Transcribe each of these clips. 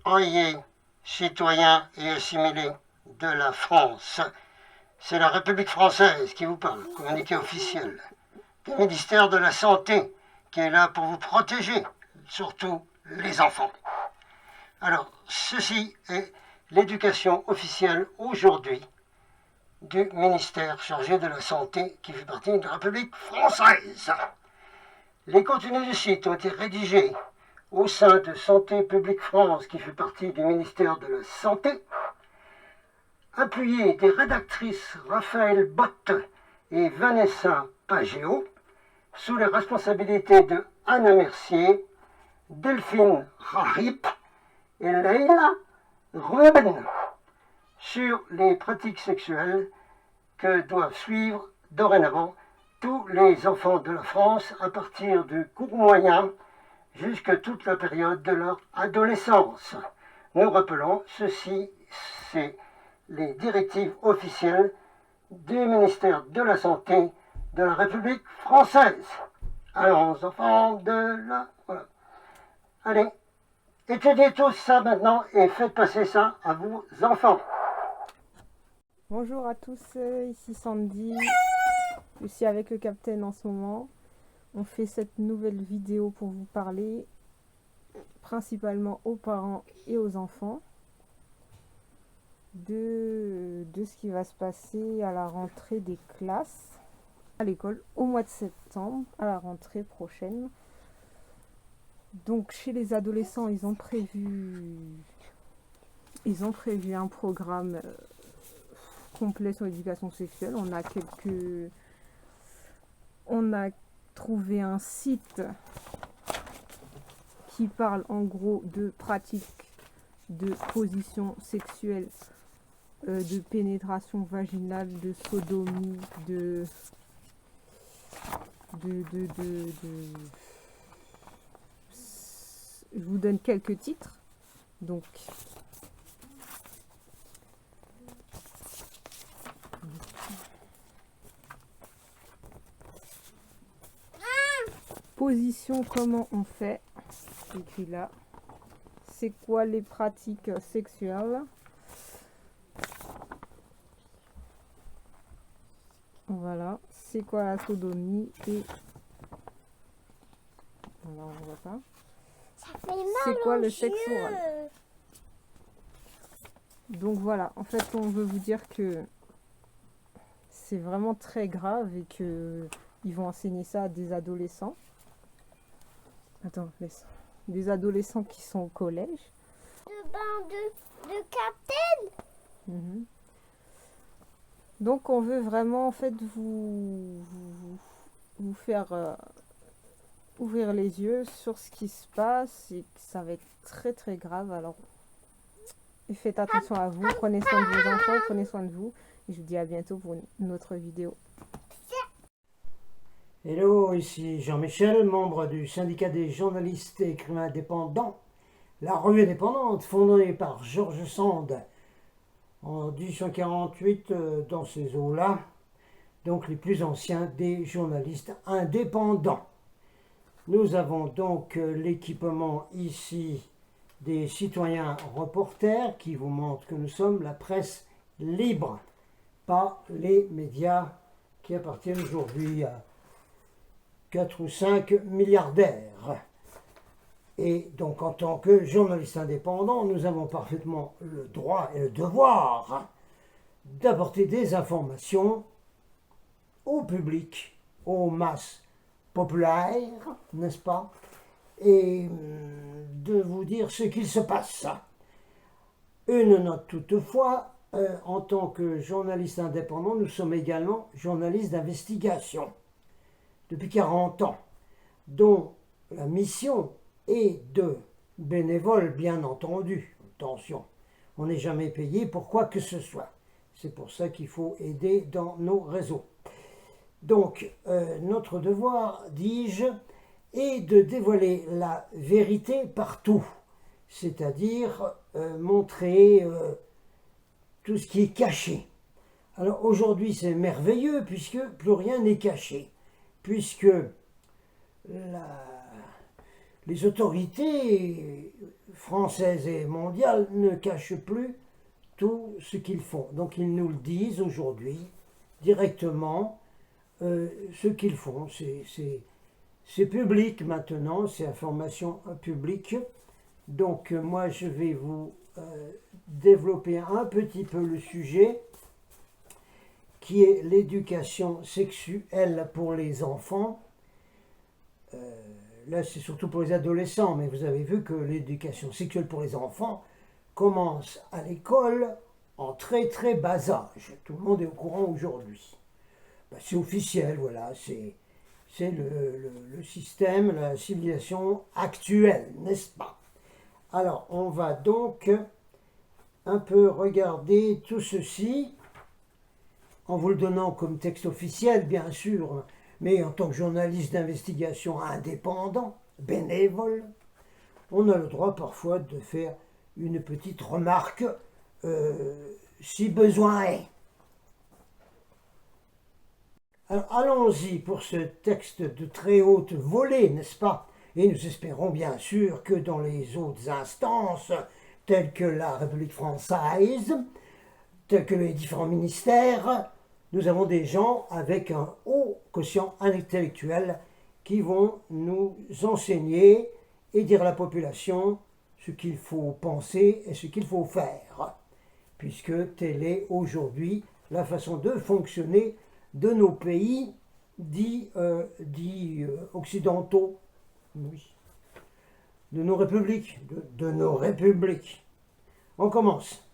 Oyez, citoyens et assimilés de la France. C'est la République française qui vous parle, communiqué officiel du ministère de la Santé, qui est là pour vous protéger, surtout les enfants. Alors, ceci est l'éducation officielle aujourd'hui du ministère chargé de la Santé, qui fait partie de la République française. Les contenus du site ont été rédigés au sein de Santé publique France, qui fait partie du ministère de la Santé, appuyés des rédactrices Raphaël Bott et Vanessa Pagéo, sous les responsabilités de Anna Mercier, Delphine Rarip et Leila Ruben, sur les pratiques sexuelles que doivent suivre dorénavant tous les enfants de la France à partir du cours moyen jusqu'à toute la période de leur adolescence. Nous rappelons, ceci, c'est les directives officielles du ministère de la Santé de la République française. Allons, enfants de la... Voilà. Allez, étudiez tous ça maintenant et faites passer ça à vos enfants. Bonjour à tous, ici Sandy. Je suis avec le capitaine en ce moment. On fait cette nouvelle vidéo pour vous parler principalement aux parents et aux enfants de ce qui va se passer à la rentrée des classes à l'école au mois de septembre, à la rentrée prochaine. Donc chez les adolescents, ils ont prévu un programme complet sur l'éducation sexuelle. On a trouvé un site qui parle en gros de pratiques de position sexuelle, de pénétration vaginale, de sodomie, je vous donne quelques titres. Donc position, comment on fait, écrit là. C'est quoi les pratiques sexuelles? Voilà. C'est quoi la sodomie? Et voilà, on voit ça. C'est quoi le sexe oral? Donc voilà, en fait, on veut vous dire que c'est vraiment très grave et que ils vont enseigner ça à des adolescents. Attends, laisse. Des adolescents qui sont au collège. De Captain. Donc on veut vraiment en fait vous faire ouvrir les yeux sur ce qui se passe et que ça va être très très grave. Alors faites attention à vous, prenez soin de vos enfants, prenez soin de vous. Et je vous dis à bientôt pour une autre vidéo. Hello, ici Jean-Michel, membre du syndicat des journalistes et écrivains indépendants, la revue indépendante fondée par Georges Sand en 1848 dans ces eaux-là, donc les plus anciens des journalistes indépendants. Nous avons donc l'équipement ici des citoyens reporters qui vous montrent que nous sommes la presse libre, pas les médias qui appartiennent aujourd'hui à 4 ou 5 milliardaires. Et donc en tant que journalistes indépendants, nous avons parfaitement le droit et le devoir d'apporter des informations au public, aux masses populaires, n'est-ce pas, et de vous dire ce qu'il se passe. Une note toutefois, en tant que journalistes indépendants, nous sommes également journalistes d'investigation depuis 40 ans, dont la mission est de bénévoles, bien entendu. Attention, on n'est jamais payé pour quoi que ce soit. C'est pour ça qu'il faut aider dans nos réseaux. Donc, notre devoir, dis-je, est de dévoiler la vérité partout, c'est-à-dire montrer tout ce qui est caché. Alors aujourd'hui, c'est merveilleux puisque plus rien n'est caché, puisque les autorités françaises et mondiales ne cachent plus tout ce qu'ils font. Donc ils nous le disent aujourd'hui directement, ce qu'ils font. C'est public maintenant, c'est information publique. Donc moi je vais vous développer un petit peu le sujet qui est l'éducation sexuelle pour les enfants. Là c'est surtout pour les adolescents, mais vous avez vu que l'éducation sexuelle pour les enfants commence à l'école en très très bas âge. Tout le monde est au courant aujourd'hui. Ben, c'est officiel, voilà, c'est le système, la civilisation actuelle, n'est-ce pas? Alors, on va donc un peu regarder tout ceci, en vous le donnant comme texte officiel, bien sûr, mais en tant que journaliste d'investigation indépendant, bénévole, on a le droit parfois de faire une petite remarque, si besoin est. Alors, allons-y pour ce texte de très haute volée, n'est-ce pas? Et nous espérons bien sûr que dans les autres instances, telles que la République française, telles que les différents ministères, nous avons des gens avec un haut quotient intellectuel qui vont nous enseigner et dire à la population ce qu'il faut penser et ce qu'il faut faire, puisque telle est aujourd'hui la façon de fonctionner de nos pays dits occidentaux, oui, de nos républiques, de nos républiques. On commence.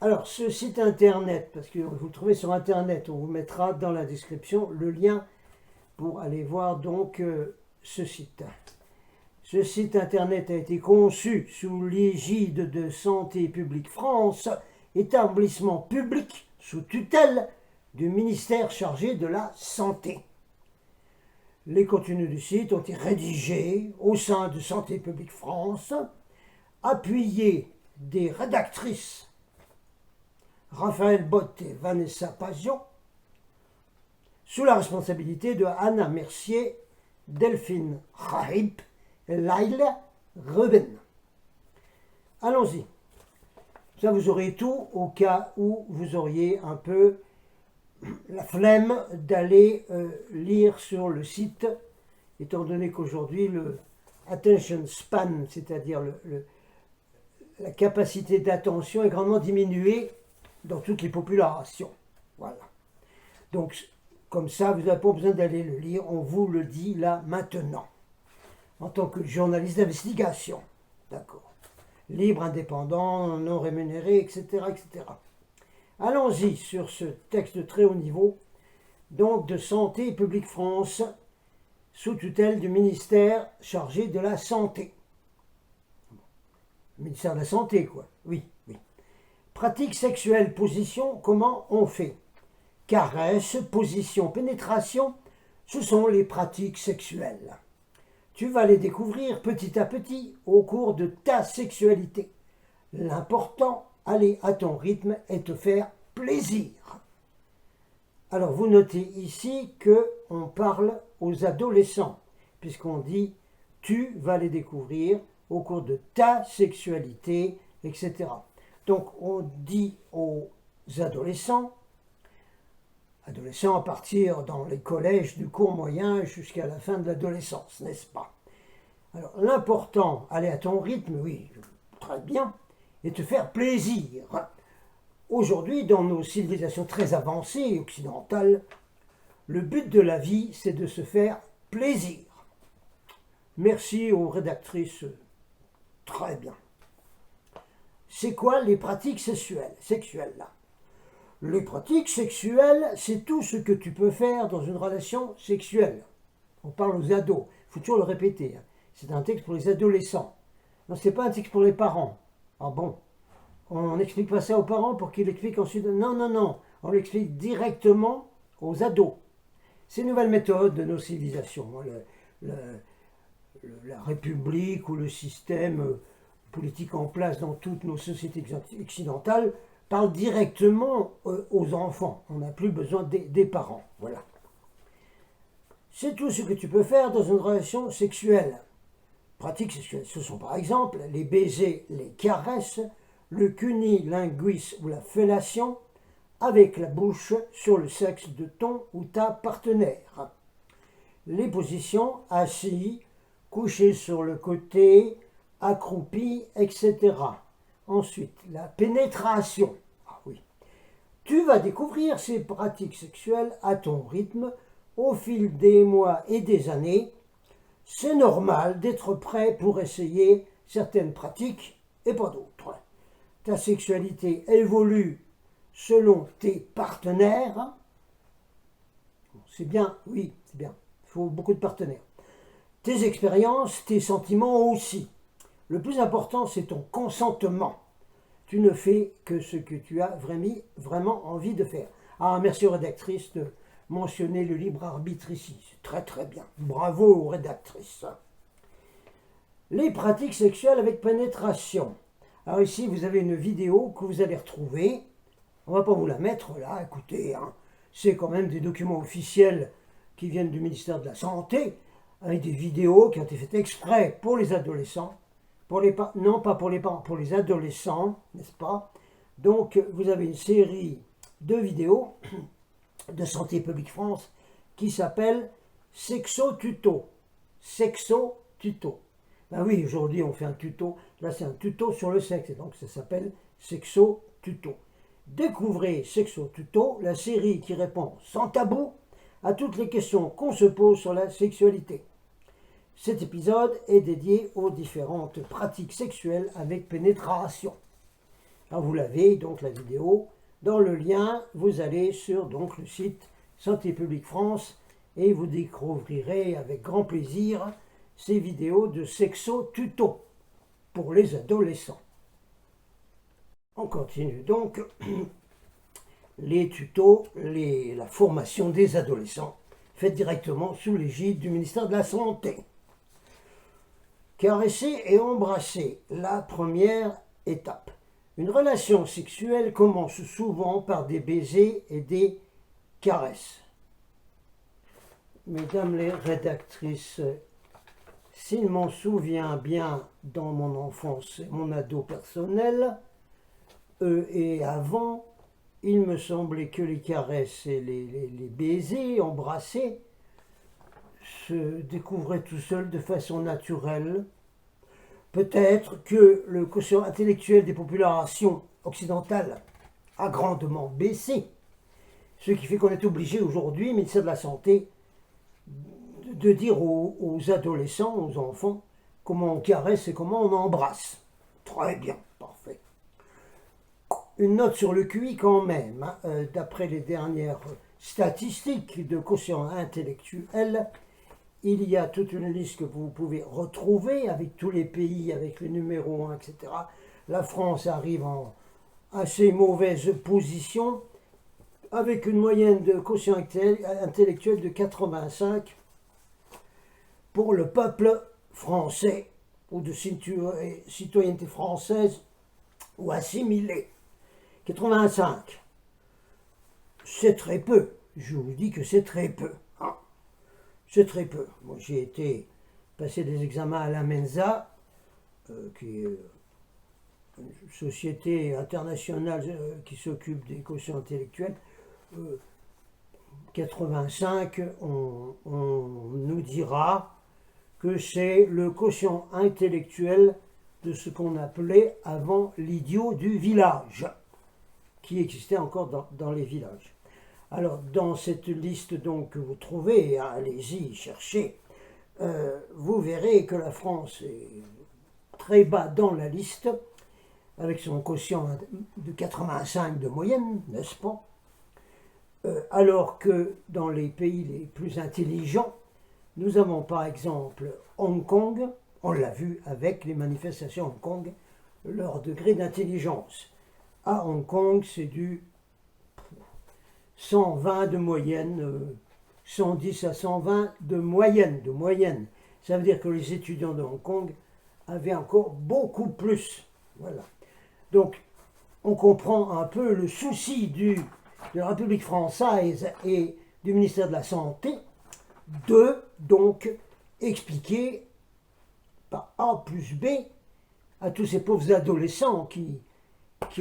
Alors, ce site internet, parce que vous le trouvez sur internet, on vous mettra dans la description le lien pour aller voir donc ce site. Ce site internet a été conçu sous l'égide de Santé publique France, établissement public sous tutelle du ministère chargé de la Santé. Les contenus du site ont été rédigés au sein de Santé publique France, appuyés des rédactrices Raphaël Bott et Vanessa Pasion, sous la responsabilité de Anna Mercier, Delphine Rahip et Laila Ruben. Allons-y. Ça, vous aurez tout au cas où vous auriez un peu la flemme d'aller lire sur le site, étant donné qu'aujourd'hui le attention span, c'est-à-dire la capacité d'attention est grandement diminuée dans toutes les populations. Voilà. Donc, comme ça, vous n'avez pas besoin d'aller le lire, on vous le dit là maintenant, en tant que journaliste d'investigation. D'accord. Libre, indépendant, non rémunéré, etc., etc. Allons-y sur ce texte de très haut niveau, donc de Santé publique France, sous tutelle du ministère chargé de la Santé. Le ministère de la Santé, quoi. Oui, oui. Pratique sexuelle, position, comment on fait? Caresse, position, pénétration, ce sont les pratiques sexuelles. Tu vas les découvrir petit à petit au cours de ta sexualité. L'important, aller à ton rythme et te faire plaisir. Alors vous notez ici qu'on parle aux adolescents, puisqu'on dit tu vas les découvrir au cours de ta sexualité, etc. Donc on dit aux adolescents à partir dans les collèges du cours moyen jusqu'à la fin de l'adolescence, n'est-ce pas? Alors l'important, aller à ton rythme, oui, très bien, et te faire plaisir. Aujourd'hui, dans nos civilisations très avancées occidentales, le but de la vie, c'est de se faire plaisir. Merci aux rédactrices. Très bien. C'est quoi les pratiques sexuelles là? Les pratiques sexuelles, c'est tout ce que tu peux faire dans une relation sexuelle. On parle aux ados, il faut toujours le répéter. Hein. C'est un texte pour les adolescents. Non, ce n'est pas un texte pour les parents. Ah bon? On n'explique pas ça aux parents pour qu'ils l'expliquent ensuite. Non, non, non. On l'explique directement aux ados. C'est une nouvelle méthode de nos civilisations. La République ou le système politique en place dans toutes nos sociétés occidentales parle directement aux enfants. On n'a plus besoin des parents. Voilà. C'est tout ce que tu peux faire dans une relation sexuelle. Pratiques sexuelles, ce sont par exemple les baisers, les caresses, le cunilingus ou la fellation avec la bouche sur le sexe de ton ou ta partenaire. Les positions assis, couché sur le côté, accroupi, etc. Ensuite, la pénétration. Ah oui. Tu vas découvrir ces pratiques sexuelles à ton rythme au fil des mois et des années. C'est normal d'être prêt pour essayer certaines pratiques et pas d'autres. Ta sexualité évolue selon tes partenaires. C'est bien, oui, c'est bien. Il faut beaucoup de partenaires. Tes expériences, tes sentiments aussi. Le plus important, c'est ton consentement. Tu ne fais que ce que tu as vraiment envie de faire. Ah, merci aux rédactrices de mentionner le libre arbitre ici. C'est très très bien. Bravo aux rédactrices. Les pratiques sexuelles avec pénétration. Alors ici, vous avez une vidéo que vous allez retrouver. On ne va pas vous la mettre là, écoutez. C'est quand même des documents officiels qui viennent du ministère de la Santé, avec des vidéos qui ont été faites exprès pour les adolescents. Non, pas pour les parents, pour les adolescents, n'est-ce pas? Donc, vous avez une série de vidéos de Santé publique France qui s'appelle Sexo-tuto. Sexo-tuto. Ben oui, aujourd'hui on fait un tuto. Là c'est un tuto sur le sexe et donc ça s'appelle Sexo-tuto. Découvrez Sexo-tuto, la série qui répond sans tabou à toutes les questions qu'on se pose sur la sexualité. Cet épisode est dédié aux différentes pratiques sexuelles avec pénétration. Alors vous l'avez, donc la vidéo. Dans le lien, vous allez sur donc, le site Santé publique France et vous découvrirez avec grand plaisir ces vidéos de sexo-tuto pour les adolescents. On continue donc les tutos, la formation des adolescents, faite directement sous l'égide du ministère de la Santé. Caresser et embrasser, la première étape. Une relation sexuelle commence souvent par des baisers et des caresses. Mesdames les rédactrices, s'il m'en souvient bien dans mon enfance et mon ado personnel, et avant, il me semblait que les caresses et les baisers, embrassés, se découvraient tout seuls de façon naturelle. Peut-être que le quotient intellectuel des populations occidentales a grandement baissé, ce qui fait qu'on est obligé aujourd'hui, ministère de la Santé, de dire aux adolescents, aux enfants, comment on caresse et comment on embrasse. Très bien, parfait. Une note sur le QI quand même, d'après les dernières statistiques de quotient intellectuel, il y a toute une liste que vous pouvez retrouver avec tous les pays, avec les numéros 1, etc. La France arrive en assez mauvaise position, avec une moyenne de quotient intellectuel de 85 pour le peuple français, ou de citoyenneté française, ou assimilée. 85. C'est très peu. Je vous dis que c'est très peu. C'est très peu. Moi, j'ai été passer des examens à la Mensa, qui est une société internationale qui s'occupe des quotients intellectuels. 85, on nous dira que c'est le quotient intellectuel de ce qu'on appelait avant l'idiot du village, qui existait encore dans les villages. Alors, dans cette liste donc, que vous trouvez, allez-y, cherchez, vous verrez que la France est très bas dans la liste, avec son quotient de 85 de moyenne, n'est-ce pas? Alors que dans les pays les plus intelligents, nous avons par exemple Hong Kong, on l'a vu avec les manifestations à Hong Kong, leur degré d'intelligence. À Hong Kong, c'est du 120 de moyenne, 110 à 120 de moyenne. Ça veut dire que les étudiants de Hong Kong avaient encore beaucoup plus. Voilà. Donc, on comprend un peu le souci de la République française et du ministère de la Santé de donc expliquer par A plus B à tous ces pauvres adolescents qui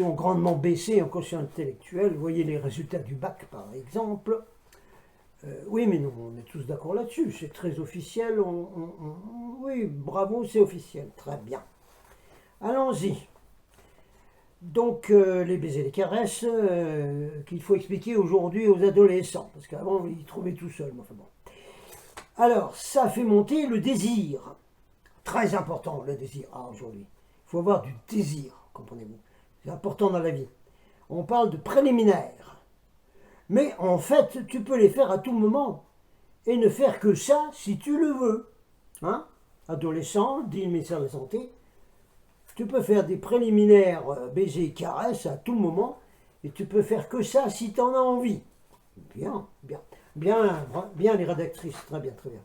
ont grandement baissé en quotient intellectuel. Vous voyez les résultats du bac par exemple. Oui, mais non, on est tous d'accord là-dessus, c'est très officiel. Oui, bravo, c'est officiel, très bien. Allons-y. Donc, les baisers, les caresses, qu'il faut expliquer aujourd'hui aux adolescents, parce qu'avant, ils trouvaient tout seuls. Enfin bon. Alors, ça fait monter le désir. Très important, le désir. Ah, aujourd'hui. Il faut avoir du désir, comprenez-vous. C'est important dans la vie. On parle de préliminaires. Mais en fait, tu peux les faire à tout moment. Et ne faire que ça si tu le veux. Hein? Adolescent, dit le ministère de la Santé, tu peux faire des préliminaires baisers, caresses à tout moment. Et tu peux faire que ça si tu en as envie. Bien, bien. Bien les rédactrices, très bien, très bien.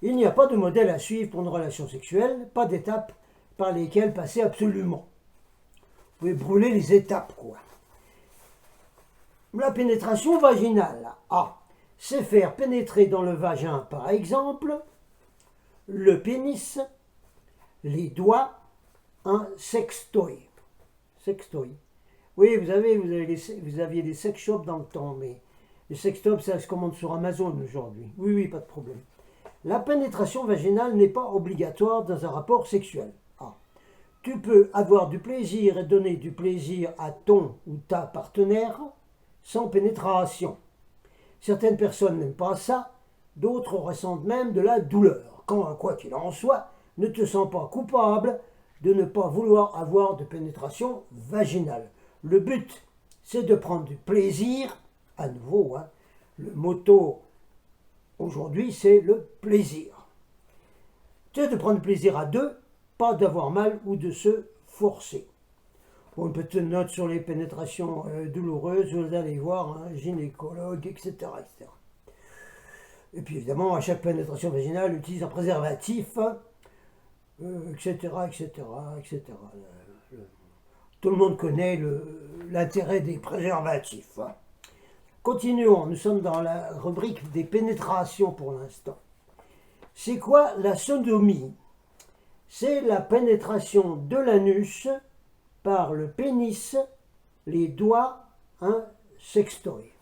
Il n'y a pas de modèle à suivre pour une relation sexuelle, pas d'étapes par lesquelles passer absolument. Vous pouvez brûler les étapes, quoi. La pénétration vaginale. A. C'est faire pénétrer dans le vagin, par exemple, le pénis, les doigts, un sextoy. Sextoy. Oui, vous aviez des sex shops dans le temps, mais les sextoys, ça se commande sur Amazon aujourd'hui. Oui, pas de problème. La pénétration vaginale n'est pas obligatoire dans un rapport sexuel. Ah. Tu peux avoir du plaisir et donner du plaisir à ton ou ta partenaire sans pénétration. Certaines personnes n'aiment pas ça, d'autres ressentent même de la douleur. Quoi qu'il en soit, ne te sens pas coupable de ne pas vouloir avoir de pénétration vaginale. Le but, c'est de prendre du plaisir, à nouveau, hein. Le motto aujourd'hui, c'est le plaisir. C'est de prendre plaisir à deux, pas d'avoir mal ou de se forcer. Bon, une petite note sur les pénétrations douloureuses, vous allez voir un gynécologue, etc., etc. Et puis évidemment, à chaque pénétration vaginale, utilise un préservatif, etc., etc., etc. Tout le monde connaît l'intérêt des préservatifs. Hein. Continuons, nous sommes dans la rubrique des pénétrations pour l'instant. C'est quoi la sodomie? C'est la pénétration de l'anus par le pénis, les doigts, un sextoy.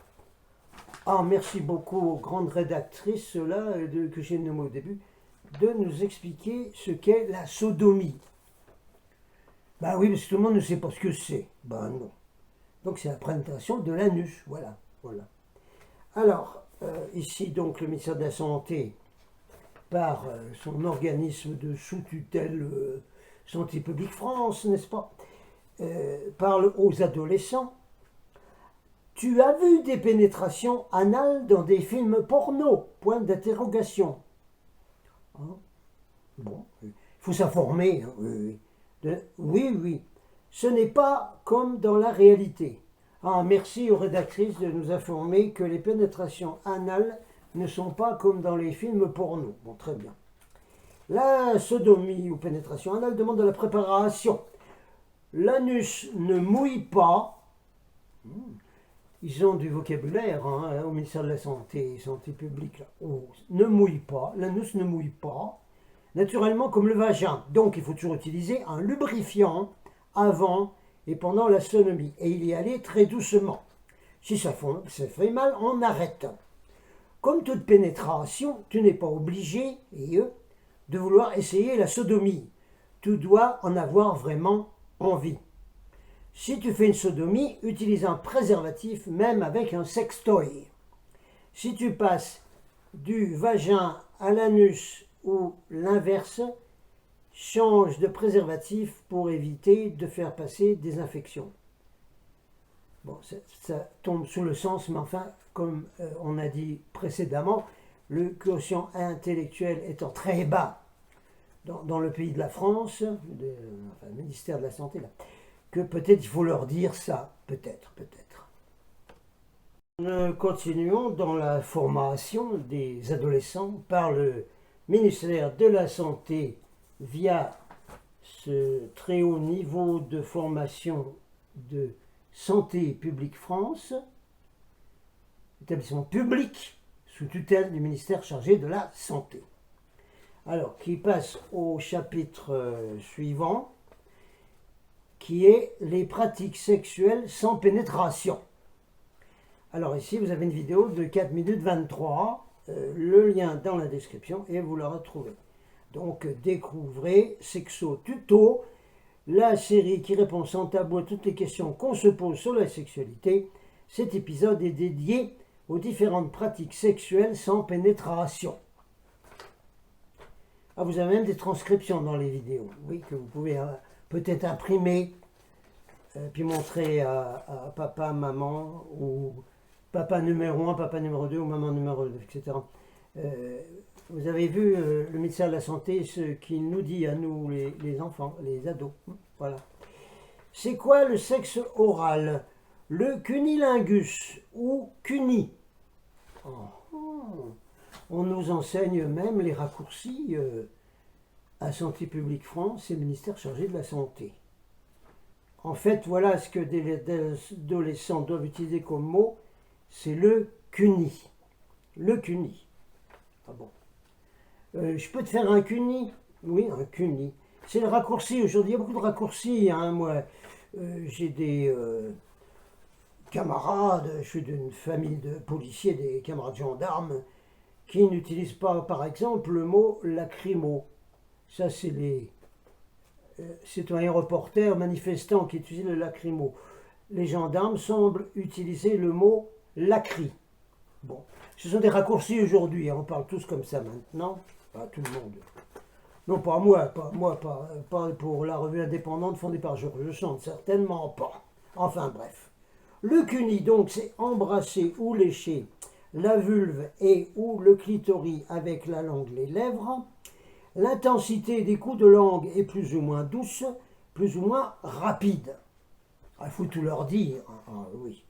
Ah, merci beaucoup aux grandes rédactrices là, que j'ai nommées au début, de nous expliquer ce qu'est la sodomie. Ben oui, parce que tout le monde ne sait pas ce que c'est. Ben non. Donc c'est la pénétration de l'anus, voilà. Alors, ici donc le ministère de la Santé, par son organisme de sous-tutelle Santé publique France, n'est-ce pas, parle aux adolescents. Tu as vu des pénétrations anales dans des films porno? Point d'interrogation. Hein? Bon, il faut s'informer. Hein, oui. Ce n'est pas comme dans la réalité. Ah, merci aux rédactrices de nous informer que les pénétrations anales ne sont pas comme dans les films porno. Bon, très bien. La sodomie ou pénétration anale demande de la préparation. L'anus ne mouille pas. Ils ont du vocabulaire hein, au ministère de la Santé publique. Là. Oh, ne mouille pas. L'anus ne mouille pas. Naturellement comme le vagin. Donc il faut toujours utiliser un lubrifiant avant et pendant la sodomie. Et il y aller très doucement. Si ça fait mal, on arrête. Comme toute pénétration, tu n'es pas obligé, de vouloir essayer la sodomie. Tu dois en avoir vraiment envie. Si tu fais une sodomie, utilise un préservatif, même avec un sextoy. Si tu passes du vagin à l'anus ou l'inverse, change de préservatif pour éviter de faire passer des infections. Bon, ça tombe sous le sens, mais enfin, comme on a dit précédemment, le quotient intellectuel étant très bas dans le pays de la France, le ministère de la Santé, là, que peut-être il faut leur dire ça, peut-être. Nous continuons dans la formation des adolescents par le ministère de la Santé via ce très haut niveau de formation de Santé publique France, établissement public sous tutelle du ministère chargé de la Santé. Alors, qui passe au chapitre suivant, qui est les pratiques sexuelles sans pénétration. Alors ici, vous avez une vidéo de 4 minutes 23, le lien dans la description et vous la retrouvez. Donc, découvrez Sexo Tuto, la série qui répond sans tabou à toutes les questions qu'on se pose sur la sexualité. Cet épisode est dédié aux différentes pratiques sexuelles sans pénétration. Ah, vous avez même des transcriptions dans les vidéos, oui, que vous pouvez peut-être imprimer, puis montrer à papa, maman, ou papa numéro 1, papa numéro 2, ou maman numéro 2, etc. Vous avez vu le ministère de la Santé, ce qu'il nous dit à nous, les enfants, les ados. Voilà. C'est quoi le sexe oral? Le cunilingus ou cuni. On nous enseigne même les raccourcis à Santé publique France et le ministère chargé de la Santé. En fait, voilà ce que des adolescents doivent utiliser comme mot, c'est le cuni. Le cuni. Ah bon. Je peux te faire un cuni? Oui, un cuni. C'est le raccourci. Aujourd'hui, il y a beaucoup de raccourcis. Hein. Moi, j'ai des camarades, je suis d'une famille de policiers, des camarades gendarmes, qui n'utilisent pas, par exemple, le mot lacrymo. Ça, c'est les citoyens reporters, manifestants qui utilisent le lacrymo. Les gendarmes semblent utiliser le mot lacry. Bon, ce sont des raccourcis aujourd'hui, hein. On parle tous comme ça maintenant, pas tout le monde. Non, pas moi, pas pour la revue indépendante fondée par Georges Sand, certainement pas. Enfin bref. Le cuni, donc, c'est embrasser ou lécher la vulve et ou le clitoris avec la langue, les lèvres. L'intensité des coups de langue est plus ou moins douce, plus ou moins rapide. Il faut tout leur dire, hein, oui.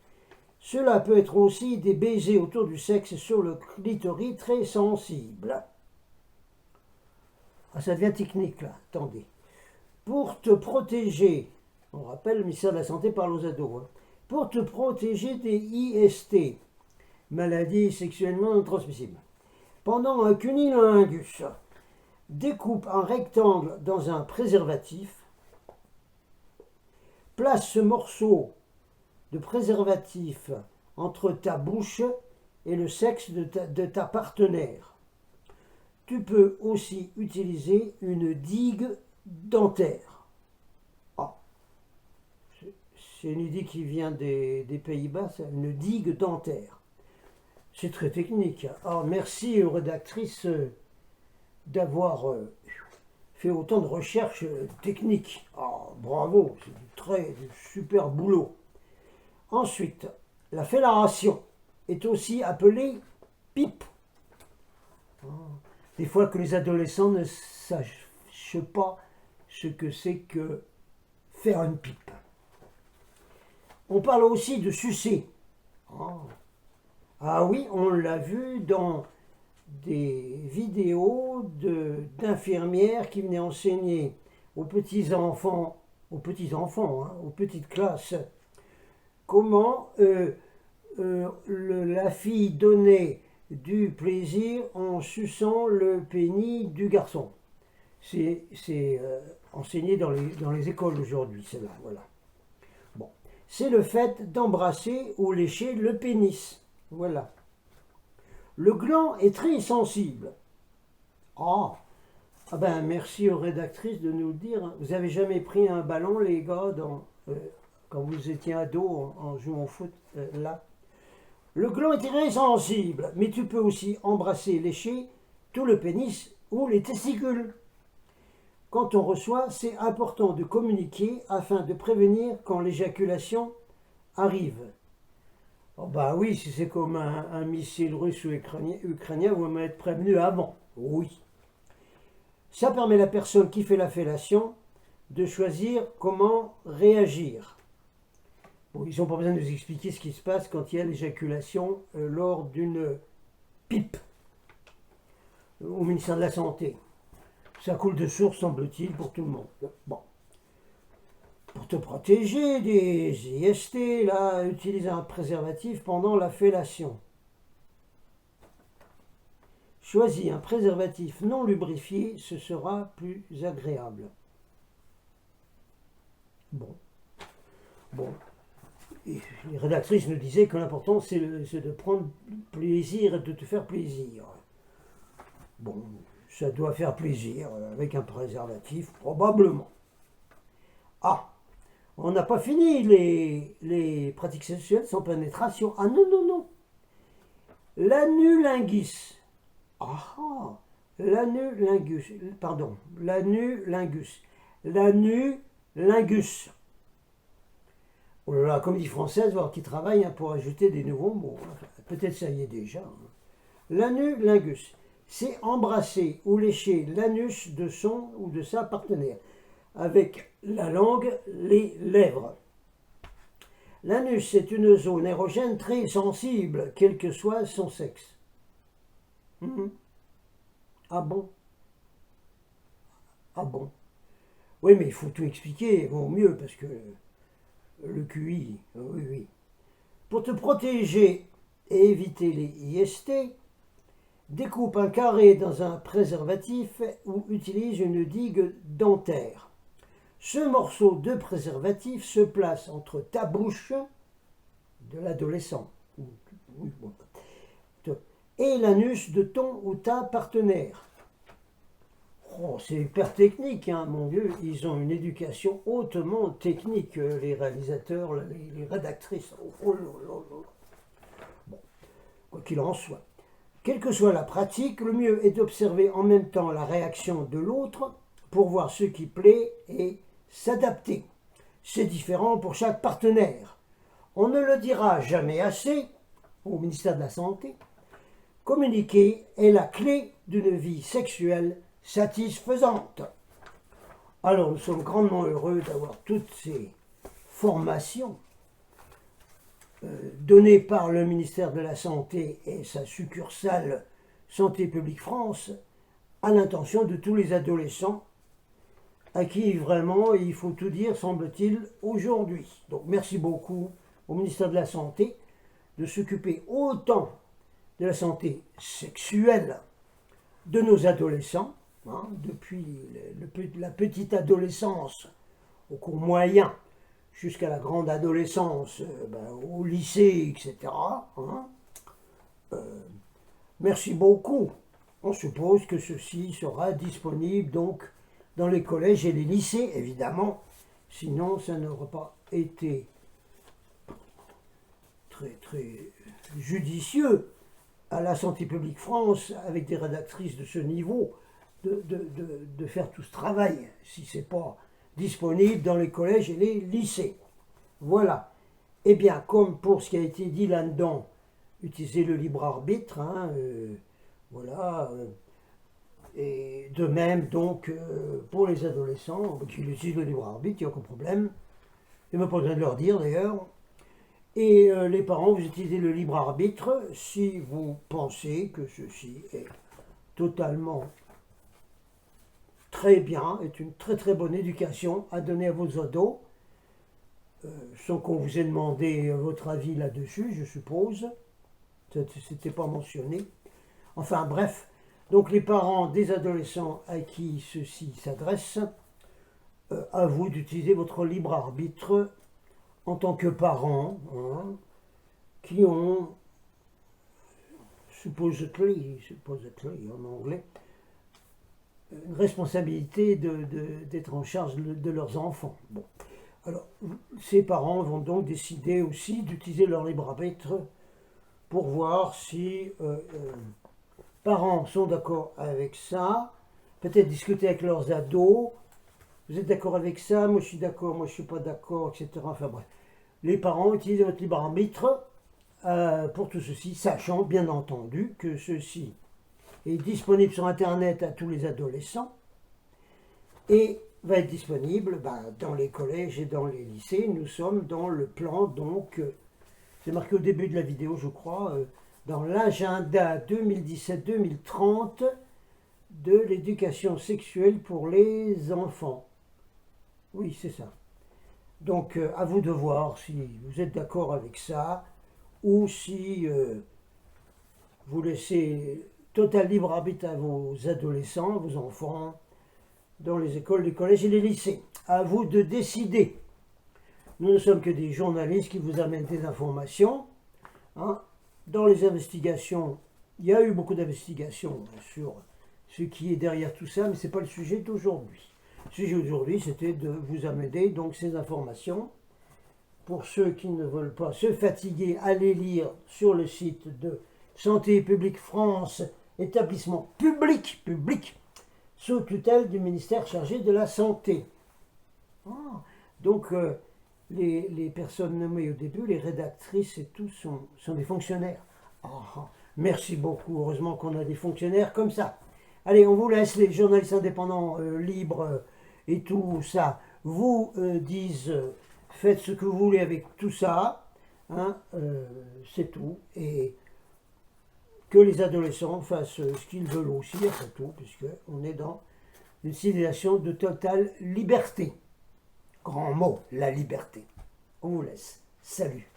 Cela peut être aussi des baisers autour du sexe sur le clitoris très sensible. Ah, ça devient technique là, attendez. Pour te protéger, on rappelle, le ministère de la Santé parle aux ados, hein, pour te protéger des IST, maladies sexuellement non transmissibles. Pendant un cunilingus, découpe un rectangle dans un préservatif, place ce morceau de préservatif entre ta bouche et le sexe de ta partenaire. Tu peux aussi utiliser une digue dentaire. Ah, c'est une idée qui vient des Pays-Bas, une digue dentaire. C'est très technique. Ah, merci aux rédactrices d'avoir fait autant de recherches techniques. Ah, bravo, c'est du super boulot. Ensuite, la fellatio est aussi appelée pipe. Des fois que les adolescents ne sachent pas ce que c'est que faire une pipe. On parle aussi de sucer. Ah oui, on l'a vu dans des vidéos d'infirmières qui venaient enseigner aux petits-enfants, aux petites classes, comment la fille donnait du plaisir en suçant le pénis du garçon. C'est enseigné dans les écoles aujourd'hui, c'est là, voilà. Bon, c'est le fait d'embrasser ou lécher le pénis, voilà. Le gland est très sensible. Ah ben merci aux rédactrices de nous le dire. Vous avez jamais pris un ballon, les gars, quand vous étiez ado en jouant au foot, là? Le gland est très sensible, mais tu peux aussi embrasser, lécher tout le pénis ou les testicules. Quand on reçoit, c'est important de communiquer afin de prévenir quand l'éjaculation arrive. Oh bah oui, si c'est comme un missile russe ou ukrainien, vous m'êtes prévenu avant. Oui. Ça permet à la personne qui fait la fellation de choisir comment réagir. Bon, ils n'ont pas besoin de nous expliquer ce qui se passe quand il y a l'éjaculation lors d'une pipe au ministère de la Santé. Ça coule de source, semble-t-il, pour tout le monde. Bon. Pour te protéger des IST, là, utilise un préservatif pendant la fellation. Choisis un préservatif non lubrifié, ce sera plus agréable. Bon. Et les rédactrices nous disaient que l'important c'est de prendre plaisir et de te faire plaisir. Bon, ça doit faire plaisir avec un préservatif, probablement. Ah, on n'a pas fini les pratiques sexuelles sans pénétration. Ah non. L'anulingus. Ah, l'anulingus. Pardon, l'anulingus. L'anulingus. Oh là là, comédie française, voir qui travaille pour ajouter des nouveaux mots. Peut-être ça y est déjà. L'anulingus, c'est embrasser ou lécher l'anus de son ou de sa partenaire, avec la langue, les lèvres. L'anus est une zone érogène très sensible, quel que soit son sexe. Ah bon? Oui, mais il faut tout expliquer, vaut mieux, parce que le QI, oui. Pour te protéger et éviter les IST, découpe un carré dans un préservatif ou utilise une digue dentaire. Ce morceau de préservatif se place entre ta bouche de l'adolescent et l'anus de ton ou ta partenaire. Oh, c'est hyper technique, hein, mon Dieu. Ils ont une éducation hautement technique, les réalisateurs, les rédactrices. Oh là là là. Bon, quoi qu'il en soit. Quelle que soit la pratique, le mieux est d'observer en même temps la réaction de l'autre pour voir ce qui plaît et s'adapter. C'est différent pour chaque partenaire. On ne le dira jamais assez au ministère de la Santé. Communiquer est la clé d'une vie sexuelle satisfaisante. Alors nous sommes grandement heureux d'avoir toutes ces formations données par le ministère de la Santé et sa succursale Santé publique France à l'intention de tous les adolescents à qui vraiment il faut tout dire, semble-t-il, aujourd'hui. Donc merci beaucoup au ministère de la Santé de s'occuper autant de la santé sexuelle de nos adolescents, hein, depuis la petite adolescence au cours moyen jusqu'à la grande adolescence, au lycée, etc. Hein. Merci beaucoup. On suppose que ceci sera disponible donc dans les collèges et les lycées, évidemment. Sinon, ça n'aurait pas été très judicieux à la Santé publique France, avec des rédactrices de ce niveau, de faire tout ce travail, si ce n'est pas disponible dans les collèges et les lycées. Voilà. Eh bien, comme pour ce qui a été dit là-dedans, utiliser le libre arbitre, hein, voilà. Et de même, donc, pour les adolescents qui utilisent le libre arbitre, il n'y a aucun problème. Il ne me pas besoin de leur dire d'ailleurs. Et les parents, vous utilisez le libre arbitre si vous pensez que ceci est totalement très bien, est une très bonne éducation à donner à vos ados, sans qu'on vous ait demandé votre avis là-dessus, je suppose. C'était pas mentionné. Enfin bref, donc les parents des adolescents à qui ceci s'adresse, à vous d'utiliser votre libre arbitre en tant que parents, hein, qui ont, supposedly en anglais, une responsabilité d'être en charge de leurs enfants. Bon. Alors, ces parents vont donc décider aussi d'utiliser leur libre arbitre pour voir si parents sont d'accord avec ça, peut-être discuter avec leurs ados. Vous êtes d'accord avec ça? Moi je suis d'accord, moi je suis pas d'accord, etc. Enfin bref. Les parents utilisent votre libre arbitre pour tout ceci, sachant bien entendu que ceci est disponible sur Internet à tous les adolescents et va être disponible dans les collèges et dans les lycées. Nous sommes dans le plan, donc, c'est marqué au début de la vidéo, je crois, dans l'agenda 2017-2030 de l'éducation sexuelle pour les enfants. Oui, c'est ça. Donc, à vous de voir si vous êtes d'accord avec ça, ou si vous laissez total libre arbitre à vos adolescents, vos enfants, dans les écoles, les collèges et les lycées. À vous de décider. Nous ne sommes que des journalistes qui vous amènent des informations. Hein. Dans les investigations, il y a eu beaucoup d'investigations sur ce qui est derrière tout ça, mais ce n'est pas le sujet d'aujourd'hui. Le sujet d'aujourd'hui, c'était de vous amener donc ces informations. Pour ceux qui ne veulent pas se fatiguer, allez lire sur le site de Santé publique France, établissement public, sous tutelle du ministère chargé de la Santé. Ah, donc, les personnes nommées au début, les rédactrices et tout, sont des fonctionnaires. Ah, merci beaucoup, heureusement qu'on a des fonctionnaires comme ça. Allez, on vous laisse, les journalistes indépendants, libres et tout ça, vous disent, faites ce que vous voulez avec tout ça, hein, c'est tout. Et que les adolescents fassent ce qu'ils veulent aussi, après tout, puisqu'on est dans une civilisation de totale liberté. Grand mot, la liberté. On vous laisse. Salut.